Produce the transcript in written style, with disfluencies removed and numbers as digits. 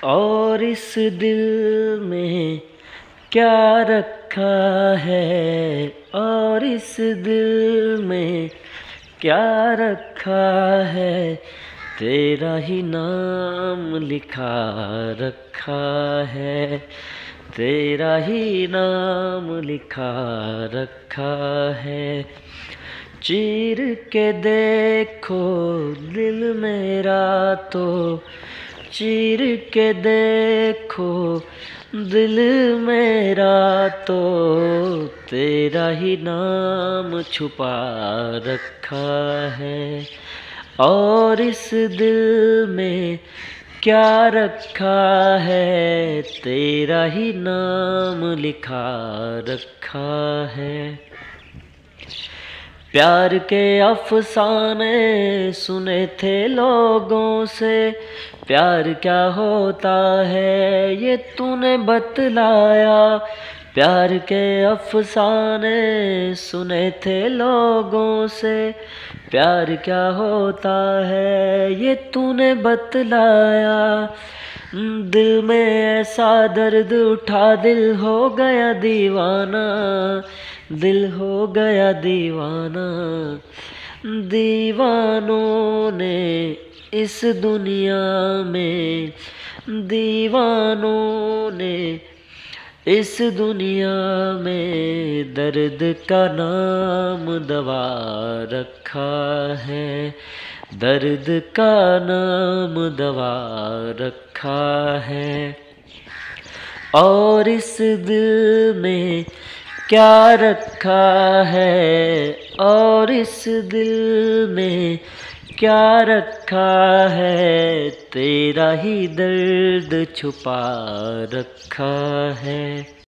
और इस दिल में क्या रखा है, और इस दिल में क्या रखा है, तेरा ही नाम लिखा रखा है, तेरा ही नाम लिखा रखा है। चीर के देखो दिल मेरा तो, चीर के देखो दिल मेरा तो, तेरा ही नाम छुपा रखा है। और इस दिल में क्या रखा है, तेरा ही नाम लिखा रखा है। प्यार के अफसाने सुने थे लोगों से, प्यार क्या होता है ये तूने बतलाया। प्यार के अफसाने सुने थे लोगों से, प्यार क्या होता है ये तूने बतलाया। दिल में ऐसा दर्द उठा, दिल हो गया दीवाना, दिल हो गया दीवाना। दीवानों ने इस दुनिया में, दीवानों ने इस दुनिया में दर्द का नाम दवा रखा है, दर्द का नाम दवा रखा है। और इस दिल में क्या रखा है, और इस दिल में क्या रखा है, तेरा ही दर्द छुपा रखा है।